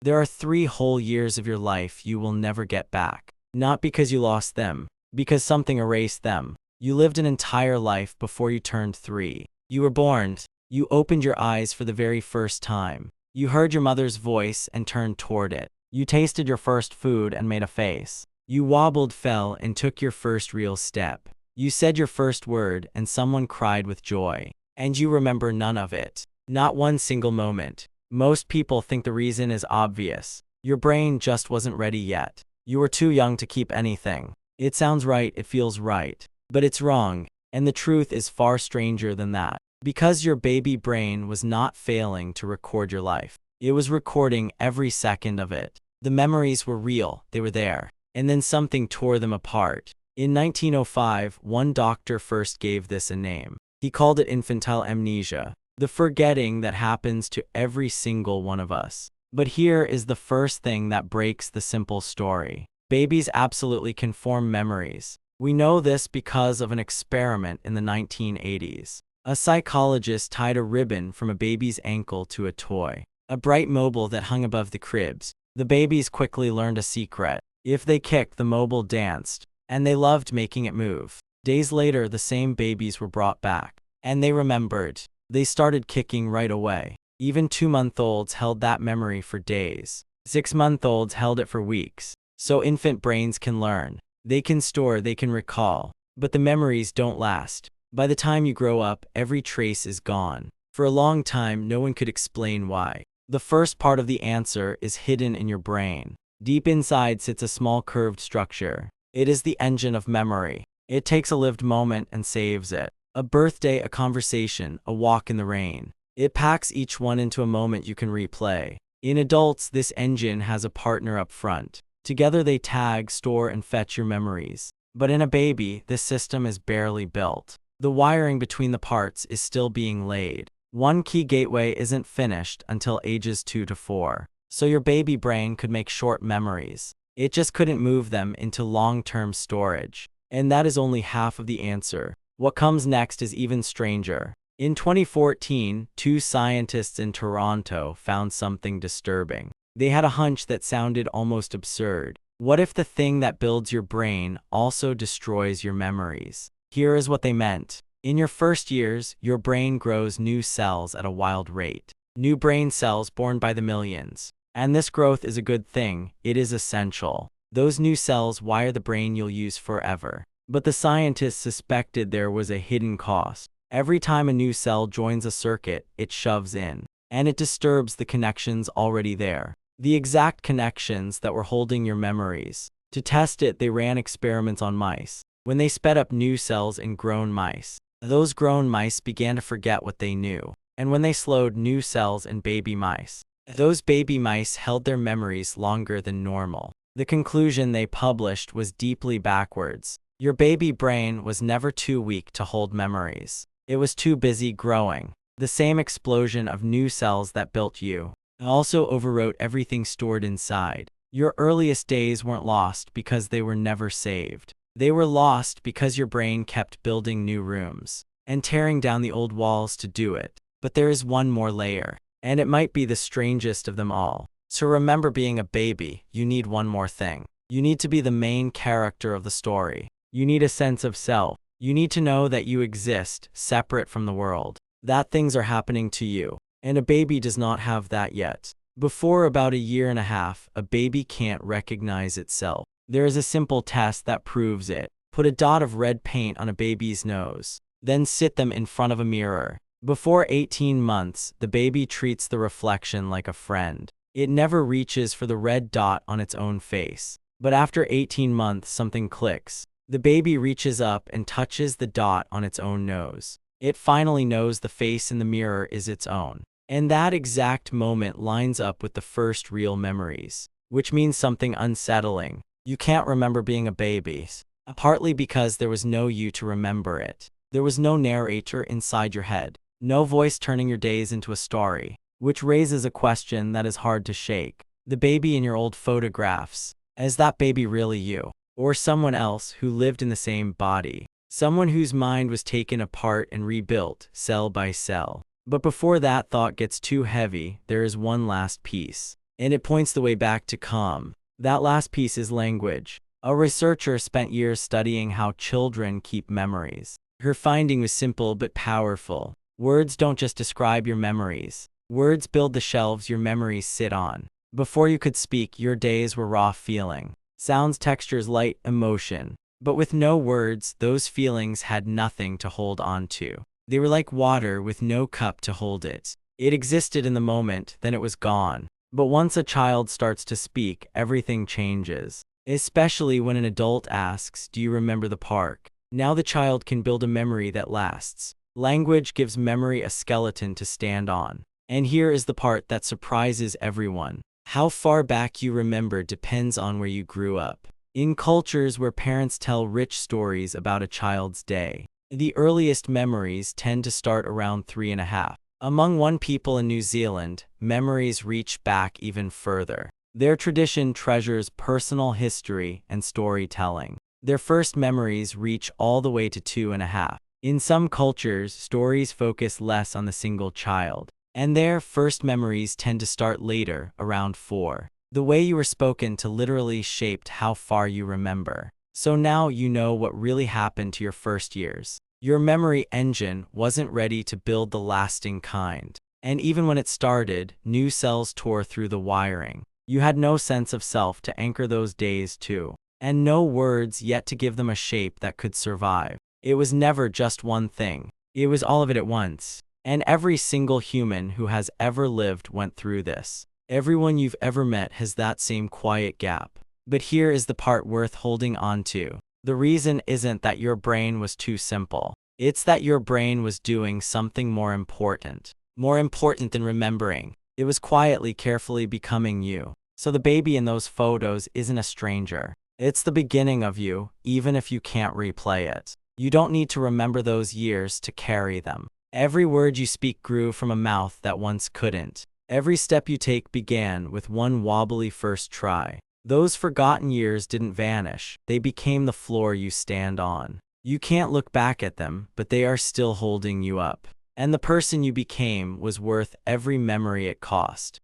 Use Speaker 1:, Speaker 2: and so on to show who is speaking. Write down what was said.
Speaker 1: There are 3 whole years of your life you will never get back. Not because you lost them, because something erased them. You lived an entire life before you turned 3. You were born. You opened your eyes for the very first time. You heard your mother's voice and turned toward it. You tasted your first food and made a face. You wobbled, fell, and took your first real step. You said your first word and someone cried with joy. And you remember none of it. Not one single moment. Most people think the reason is obvious. Your brain just wasn't ready yet. You were too young to keep anything. It sounds right, it feels right. But it's wrong, and the truth is far stranger than that. Because your baby brain was not failing to record your life. It was recording every second of it. The memories were real, they were there. And then something tore them apart. In 1905, one doctor first gave this a name. He called it infantile amnesia, the forgetting that happens to every single one of us. But here is the first thing that breaks the simple story. Babies absolutely can form memories. We know this because of an experiment in the 1980s. A psychologist tied a ribbon from a baby's ankle to a toy, a bright mobile that hung above the cribs. The babies quickly learned a secret. If they kicked, the mobile danced, and they loved making it move. Days later, the same babies were brought back, and they remembered. They started kicking right away. Even 2-month-olds held that memory for days. 6-month-olds held it for weeks. So infant brains can learn. They can store, they can recall. But the memories don't last. By the time you grow up, every trace is gone. For a long time, no one could explain why. The first part of the answer is hidden in your brain. Deep inside sits a small curved structure. It is the engine of memory. It takes a lived moment and saves it. A birthday, a conversation, a walk in the rain. It packs each one into a moment you can replay. In adults, this engine has a partner up front. Together they tag, store, and fetch your memories. But in a baby, this system is barely built. The wiring between the parts is still being laid. One key gateway isn't finished until ages 2 to 4. So your baby brain could make short memories. It just couldn't move them into long-term storage. And that is only half of the answer. What comes next is even stranger. In 2014, 2 scientists in Toronto found something disturbing. They had a hunch that sounded almost absurd. What if the thing that builds your brain also destroys your memories? Here is what they meant. In your first years, your brain grows new cells at a wild rate. New brain cells born by the millions. And this growth is a good thing. It is essential. Those new cells wire the brain you'll use forever. But the scientists suspected there was a hidden cost. Every time a new cell joins a circuit, it shoves in. And it disturbs the connections already there. The exact connections that were holding your memories. To test it, they ran experiments on mice. When they sped up new cells in grown mice, those grown mice began to forget what they knew. And when they slowed new cells in baby mice, those baby mice held their memories longer than normal. The conclusion they published was deeply backwards. Your baby brain was never too weak to hold memories. It was too busy growing. The same explosion of new cells that built you also overwrote everything stored inside. Your earliest days weren't lost because they were never saved. They were lost because your brain kept building new rooms and tearing down the old walls to do it. But there is one more layer, and it might be the strangest of them all. To remember being a baby, you need one more thing. You need to be the main character of the story. You need a sense of self. You need to know that you exist, separate from the world. That things are happening to you. And a baby does not have that yet. Before about 1.5 years, a baby can't recognize itself. There is a simple test that proves it. Put a dot of red paint on a baby's nose. Then sit them in front of a mirror. Before 18 months, the baby treats the reflection like a friend. It never reaches for the red dot on its own face. But after 18 months, something clicks. The baby reaches up and touches the dot on its own nose. It finally knows the face in the mirror is its own. And that exact moment lines up with the first real memories, which means something unsettling. You can't remember being a baby, partly because there was no you to remember it. There was no narrator inside your head, no voice turning your days into a story, which raises a question that is hard to shake. The baby in your old photographs, is that baby really you? Or someone else who lived in the same body? Someone whose mind was taken apart and rebuilt, cell by cell. But before that thought gets too heavy, there is one last piece. and it points the way back to calm. That last piece is language. A researcher spent years studying how children keep memories. Her finding was simple but powerful. Words don't just describe your memories. Words build the shelves your memories sit on. Before you could speak, your days were raw feeling. Sounds, textures, light, emotion. But with no words, those feelings had nothing to hold on to. They were like water with no cup to hold it. It existed in the moment, then it was gone. But once a child starts to speak, everything changes. Especially when an adult asks, "Do you remember the park?" Now the child can build a memory that lasts. Language gives memory a skeleton to stand on. And here is the part that surprises everyone. How far back you remember depends on where you grew up. In cultures where parents tell rich stories about a child's day, the earliest memories tend to start around 3.5. Among one people in New Zealand, memories reach back even further. Their tradition treasures personal history and storytelling. Their first memories reach all the way to 2.5. In some cultures, stories focus less on the single child, and their first memories tend to start later, around 4. The way you were spoken to literally shaped how far you remember. So now you know what really happened to your first years. Your memory engine wasn't ready to build the lasting kind. And even when it started, new cells tore through the wiring. You had no sense of self to anchor those days to, and no words yet to give them a shape that could survive. It was never just one thing. It was all of it at once. And every single human who has ever lived went through this. Everyone you've ever met has that same quiet gap. But here is the part worth holding on to. The reason isn't that your brain was too simple. It's that your brain was doing something more important. More important than remembering. It was quietly, carefully becoming you. So the baby in those photos isn't a stranger. It's the beginning of you, even if you can't replay it. You don't need to remember those years to carry them. Every word you speak grew from a mouth that once couldn't. Every step you take began with one wobbly first try. Those forgotten years didn't vanish. They became the floor you stand on. You can't look back at them, but they are still holding you up. And the person you became was worth every memory it cost.